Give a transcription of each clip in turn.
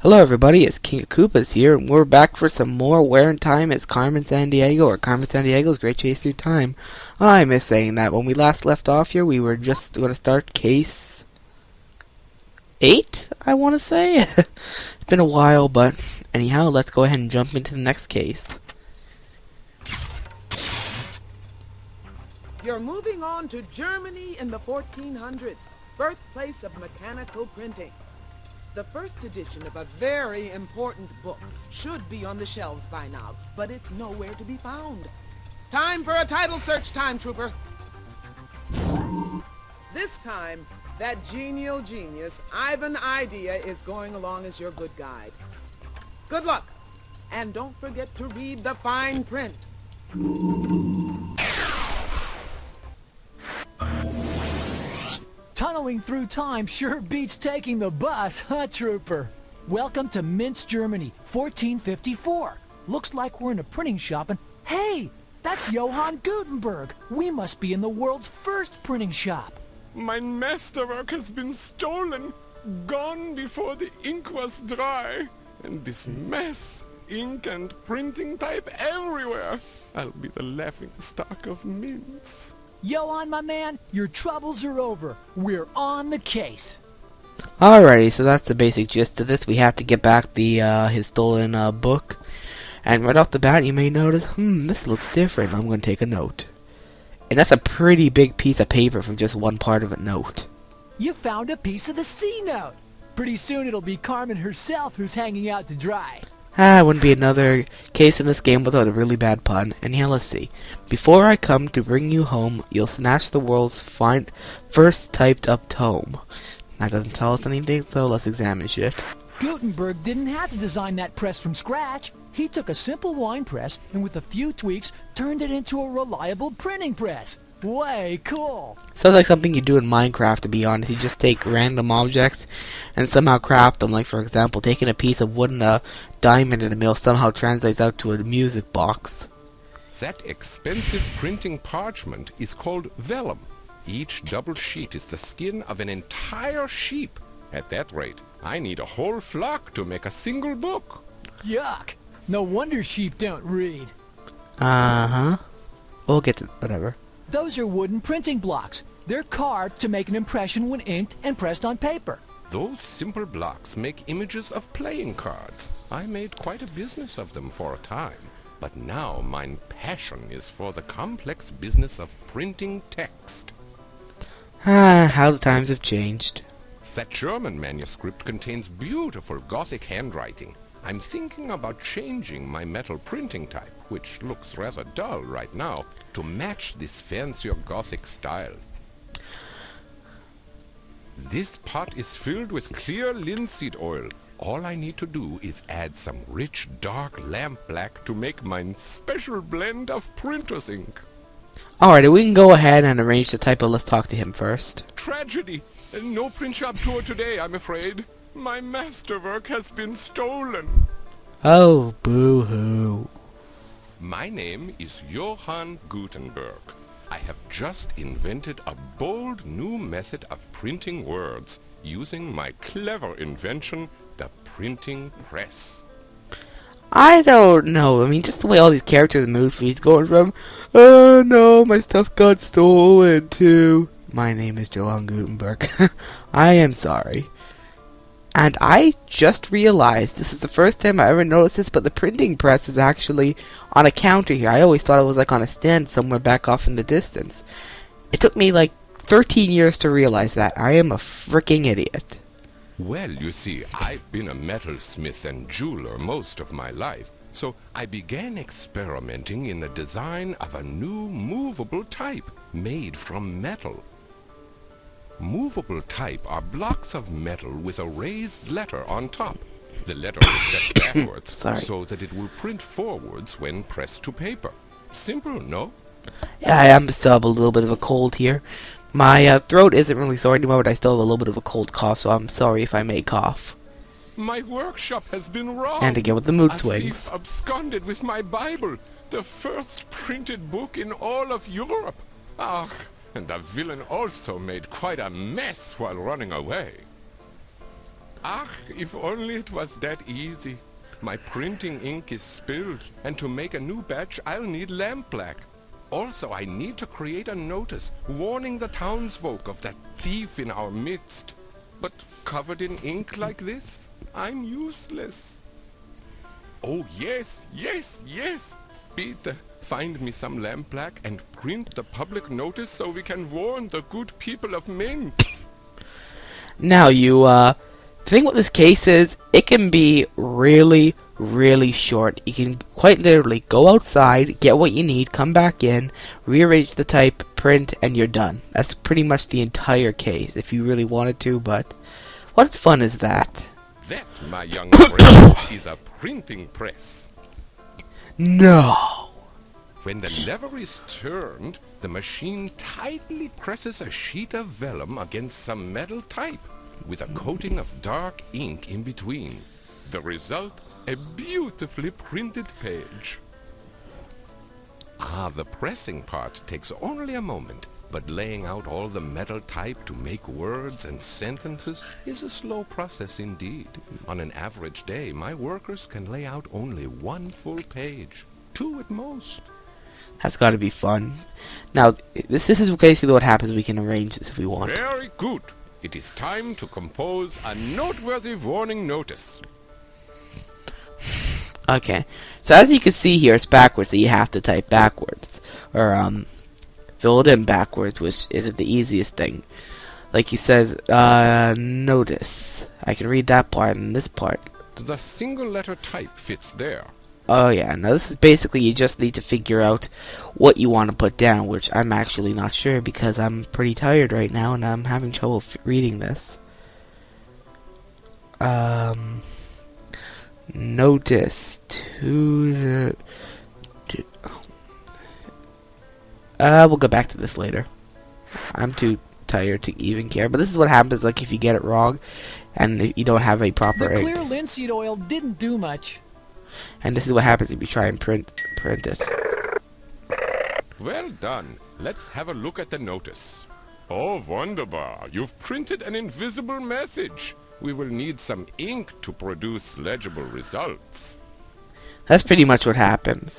Hello everybody, it's King of Koopas here, and we're back for some more Where in Time is Carmen Sandiego, or Carmen Sandiego's Great Chase Through Time. I miss saying that. When we last left off here, we were just going to start case 8, I want to say. It's been a while, but anyhow, let's go ahead and jump into the next case. You're moving on to Germany in the 1400s, birthplace of mechanical printing. The first edition of a very important book should be on the shelves by now, but it's nowhere to be found. Time for a title search, Time Trooper. This time, that genial genius, Ivan Idea, is going along as your good guide. Good luck, and don't forget to read the fine print. Tunneling through time sure beats taking the bus, huh, Trooper? Welcome to Minsk, Germany, 1454. Looks like we're in a printing shop and... Hey! That's Johann Gutenberg! We must be in the world's first printing shop. My masterwork has been stolen, gone before the ink was dry. And this mess, ink and printing type everywhere. I'll be the laughing stock of Minsk. Johann, my man, your troubles are over. We're on the case. Alrighty, so that's the basic gist of this. We have to get back the his stolen book. And right off the bat, you may notice, this looks different. I'm going to take a note. And that's a pretty big piece of paper from just one part of a note. You found a piece of the C note. Pretty soon it'll be Carmen herself who's hanging out to dry. It wouldn't be another case in this game without a really bad pun. Anyhow, let's see. Before I come to bring you home, you'll snatch the world's first typed up tome. That doesn't tell us anything, so let's examine shit. Gutenberg didn't have to design that press from scratch. He took a simple wine press and with a few tweaks turned it into a reliable printing press. Way cool. Sounds like something you do in Minecraft, to be honest. You just take random objects and somehow craft them. Like, for example, taking a piece of wood and a diamond in a mill somehow translates out to a music box. That expensive printing parchment is called vellum. Each double sheet is the skin of an entire sheep. At that rate, I need a whole flock to make a single book. Yuck. No wonder sheep don't read. Uh-huh. We'll get to whatever. Those are wooden printing blocks. They're carved to make an impression when inked and pressed on paper. Those simple blocks make images of playing cards. I made quite a business of them for a time. But now my passion is for the complex business of printing text. How the times have changed. That German manuscript contains beautiful Gothic handwriting. I'm thinking about changing my metal printing type, which looks rather dull right now, to match this fancier Gothic style. This pot is filled with clear linseed oil. All I need to do is add some rich dark lamp black to make my special blend of printer's ink. Alrighty, we can go ahead and arrange the type, but let's talk to him first. Tragedy! No print shop tour today, I'm afraid. My masterwork has been stolen. Oh, boo-hoo. My name is Johann Gutenberg. I have just invented a bold new method of printing words using my clever invention, the printing press. I don't know. I mean, just the way all these characters move, he's going from, oh no, my stuff got stolen, to, my name is Johann Gutenberg. I am sorry. And I just realized, this is the first time I ever noticed this, but the printing press is actually on a counter here. I always thought it was like on a stand somewhere back off in the distance. It took me like 13 years to realize that. I am a freaking idiot. Well, you see, I've been a metalsmith and jeweler most of my life, so I began experimenting in the design of a new movable type made from metal. Movable type are blocks of metal with a raised letter on top. The letter is set backwards so that it will print forwards when pressed to paper. Simple, no? Yeah, I am still have a little bit of a cold here. My throat isn't really sore anymore, but I still have a little bit of a cold cough, so I'm sorry if I may cough. My workshop has been robbed. And again with the mood A swings. thief absconded with my Bible, the first printed book in all of Europe. Ah, and the villain also made quite a mess while running away. Ah, if only it was that easy. My printing ink is spilled, and to make a new batch, I'll need lampblack. Also, I need to create a notice warning the townsfolk of that thief in our midst. But covered in ink like this, I'm useless. Oh, yes, yes, yes! Peter, find me some lampblack and print the public notice so we can warn the good people of Minsk. Now, the thing with this case is, it can be really, really short. You can quite literally go outside, get what you need, come back in, rearrange the type, print, and you're done. That's pretty much the entire case, if you really wanted to, but what fun is that? That, my young friend, is a printing press. No! When the lever is turned, the machine tightly presses a sheet of vellum against some metal type, with a coating of dark ink in between. The result, a beautifully printed page. Ah, the pressing part takes only a moment, but laying out all the metal type to make words and sentences is a slow process indeed. On an average day, my workers can lay out only one full page, 2 at most. That's gotta be fun. Now, this is basically what happens. We can arrange this if we want. Very good. It is time to compose a noteworthy warning notice. Okay, so as you can see here, it's backwards, so you have to type backwards. Or, fill it in backwards, which isn't the easiest thing. Like he says, notice. I can read that part and this part. The single letter type fits there. Oh yeah, now this is basically, you just need to figure out what you want to put down, which I'm actually not sure because I'm pretty tired right now and I'm having trouble reading this. Notice to the... we'll go back to this later. I'm too tired to even care, but this is what happens like if you get it wrong and if you don't have a proper The ink. clear linseed oil didn't do much. And this is what happens if you try and print it. Well done. Let's have a look at the notice. Oh, wunderbar. You've printed an invisible message. We will need some ink to produce legible results. That's pretty much what happens.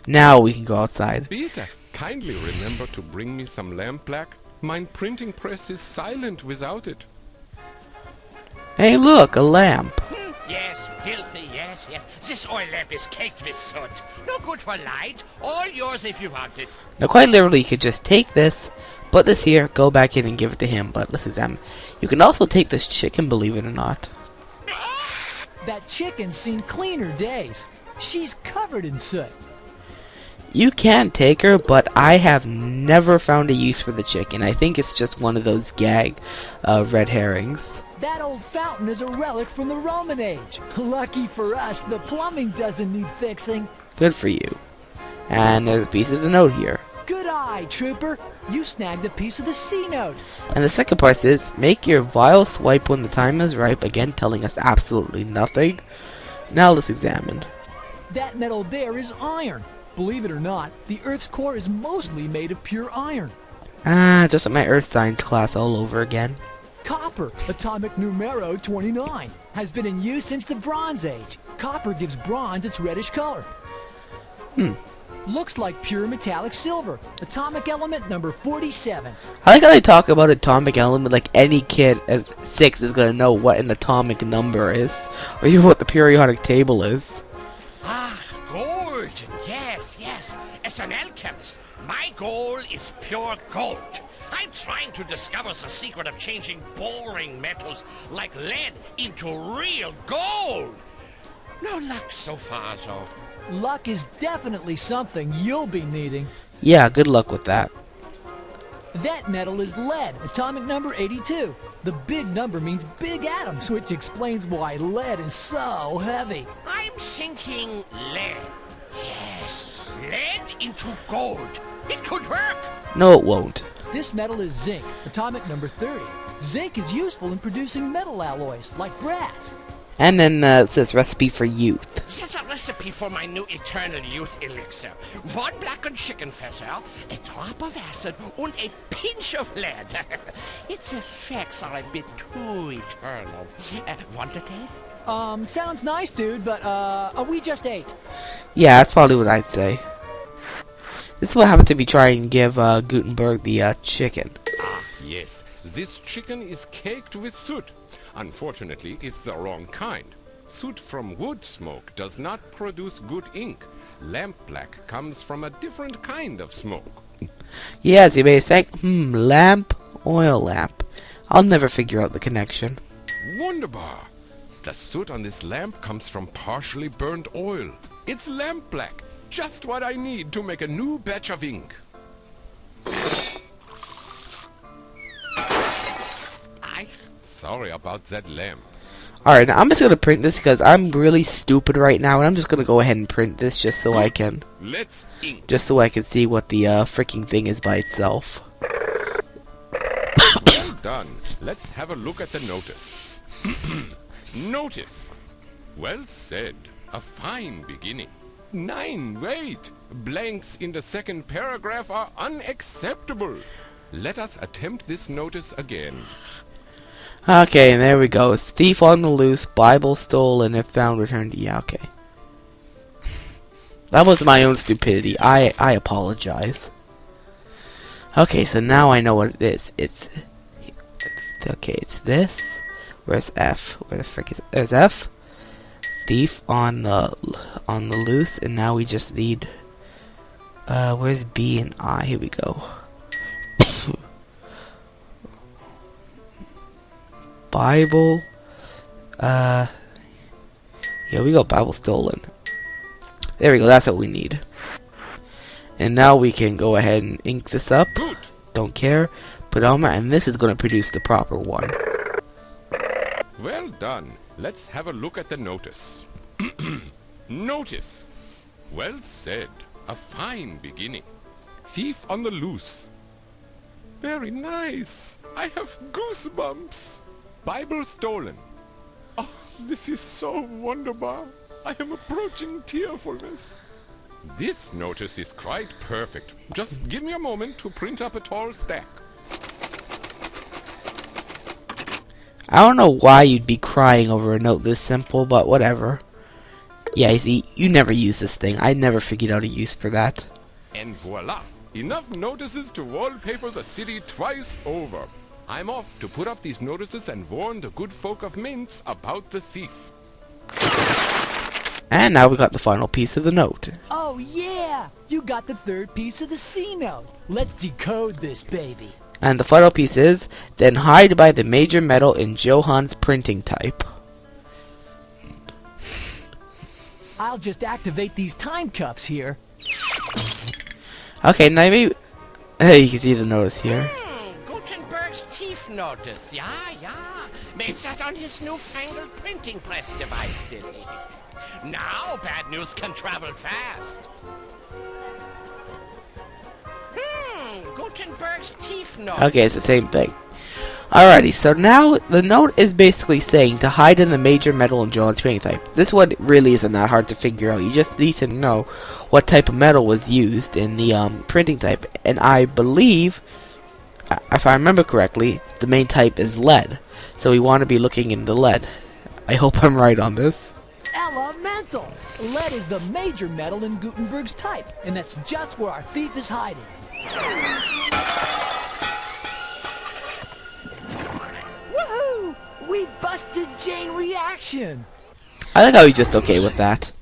Now we can go outside. Peter, kindly remember to bring me some lampblack. Mine printing press is silent without it. Hey look, a lamp. Yes, filthy, yes. This oil lamp is caked with soot. No good for light. All yours if you want it. Now quite literally you could just take this, put this here, go back in and give it to him, but let's examine. You can also take this chicken, believe it or not. That chicken's seen cleaner days. She's covered in soot. You can take her, but I have never found a use for the chicken. I think it's just one of those gag red herrings. That old fountain is a relic from the Roman age. Lucky for us, the plumbing doesn't need fixing. Good for you. And there's a piece of the note here. Good eye, Trooper. You snagged a piece of the C note. And the second part is, make your vile swipe when the time is ripe, again telling us absolutely nothing. Now let's examine. That metal there is iron. Believe it or not, the Earth's core is mostly made of pure iron. Ah, just like my earth science class all over again. Copper, atomic numero 29, has been in use since the Bronze Age. Copper gives bronze its reddish color. Looks like pure metallic silver. Atomic element number 47. I like how they talk about atomic element like any kid at 6 is gonna know what an atomic number is, or even what the periodic table is. Ah, gold. Yes. As an alchemist, my goal is pure gold. I'm trying to discover the secret of changing boring metals like lead into real gold. No luck so far, though. Luck is definitely something you'll be needing. Yeah, good luck with that. That metal is lead, atomic number 82. The big number means big atoms, which explains why lead is so heavy. I'm thinking lead. Yes, lead into gold. It could work. No, it won't. This metal is zinc, atomic number 30. Zinc is useful in producing metal alloys, like brass. And then it says recipe for youth. That's a recipe for my new eternal youth elixir. 1 blackened chicken feather, a drop of acid, and a pinch of lead. Its effects are a bit too eternal. Want a taste? Sounds nice, dude, but, we just ate. Yeah, that's probably what I'd say. This is what happens if you try and give Gutenberg the chicken. Ah, yes. This chicken is caked with soot. Unfortunately, it's the wrong kind. Soot from wood smoke does not produce good ink. Lampblack comes from a different kind of smoke. Yes, you may think, lamp, oil lamp. I'll never figure out the connection. Wunderbar! The soot on this lamp comes from partially burnt oil. It's lampblack, just what I need to make a new batch of ink. Sorry about that lamp. Alright, now I'm just gonna print this because I'm really stupid right now, and I'm just gonna go ahead and print this just so I can... Let's ink. Just so I can see what the freaking thing is by itself. Well done. Let's have a look at the notice. Notice. Well said. A fine beginning. 9, wait. Blanks in the second paragraph are unacceptable. Let us attempt this notice again. Okay, there we go. It's thief on the loose, Bible stolen, if found, returned. Yeah, okay. That was my own stupidity. I apologize. Okay, so now I know what it is. It's okay. It's this. Where's F? Where the frick is it? There's F. Thief on the loose, and now we just need. Where's B and I? Here we go. Bible. Here we go. Bible stolen. There we go. That's what we need. And now we can go ahead and ink this up. Good. Don't care. Put on my, and this is going to produce the proper one. Well done. Let's have a look at the notice. Notice. Well said. A fine beginning. Thief on the loose. Very nice. I have goosebumps. Bible stolen. Oh, this is so wonderful. I am approaching tearfulness. This notice is quite perfect. Just give me a moment to print up a tall stack. I don't know why you'd be crying over a note this simple, but whatever. Yeah, see, you never use this thing. I never figured out a use for that. And voila! Enough notices to wallpaper the city twice over. I'm off to put up these notices and warn the good folk of Minsk about the thief. And now we got the final piece of the note. Oh yeah! You got the third piece of the C note. Let's decode this baby. And the final piece is, then hide by the major metal in Johann's printing type. I'll just activate these time cuffs here. Okay, now maybe... Hey, you can see the notice here. Gutenberg's teeth notice. Yeah. Made that on his newfangled printing press device, did he? Now bad news can travel fast. Gutenberg's teeth note. Okay, it's the same thing. Alrighty, so now the note is basically saying to hide in the major metal in Johann's printing type. This one really isn't that hard to figure out. You just need to know what type of metal was used in the printing type. And I believe, if I remember correctly, the main type is lead. So we want to be looking into lead. I hope I'm right on this. Elemental! Lead is the major metal in Gutenberg's type, and that's just where our thief is hiding. Woohoo! We busted Chain Reaction! I think I was just okay with that.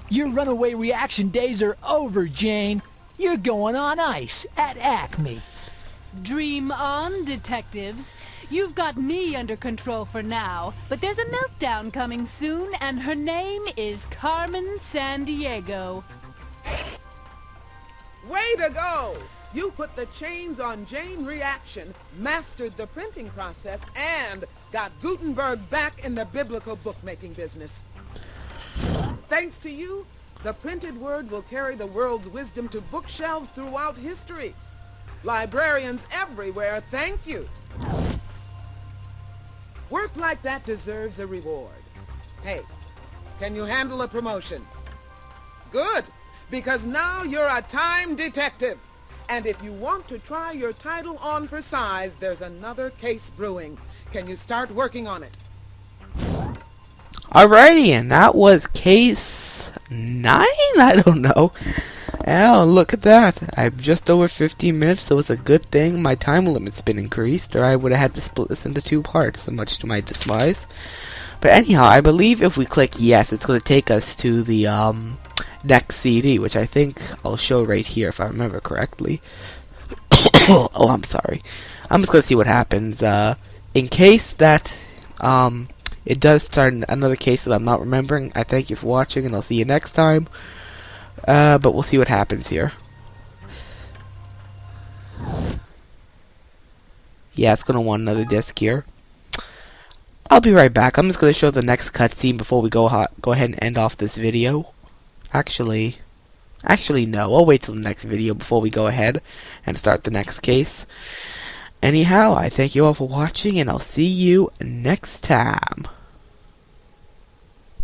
Your runaway reaction days are over, Jane. You're going on ice at Acme. Dream on, detectives. You've got me under control for now, but there's a meltdown coming soon, and her name is Carmen Sandiego. Way to go! You put the chains on Chain Reaction, mastered the printing process, and got Gutenberg back in the biblical bookmaking business. Thanks to you, the printed word will carry the world's wisdom to bookshelves throughout history. Librarians everywhere, thank you. Work like that deserves a reward. Hey, can you handle a promotion? Good, because now you're a time detective. And if you want to try your title on for size, there's another case brewing. Can you start working on it? Alrighty, and that was case 9? I don't know. Oh, look at that. I'm just over 15 minutes, so it's a good thing my time limit's been increased, or I would have had to split this into 2 parts, much to my demise. But anyhow, I believe if we click yes, it's going to take us to the next CD, which I think I'll show right here if I remember correctly. Oh, I'm sorry. I'm just going to see what happens. In case that it does start another case that I'm not remembering, I thank you for watching, and I'll see you next time. But we'll see what happens here. Yeah, it's going to want another disc here. I'll be right back. I'm just going to show the next cutscene before we go ahead and end off this video. Actually, no. I'll wait till the next video before we go ahead and start the next case. Anyhow, I thank you all for watching, and I'll see you next time.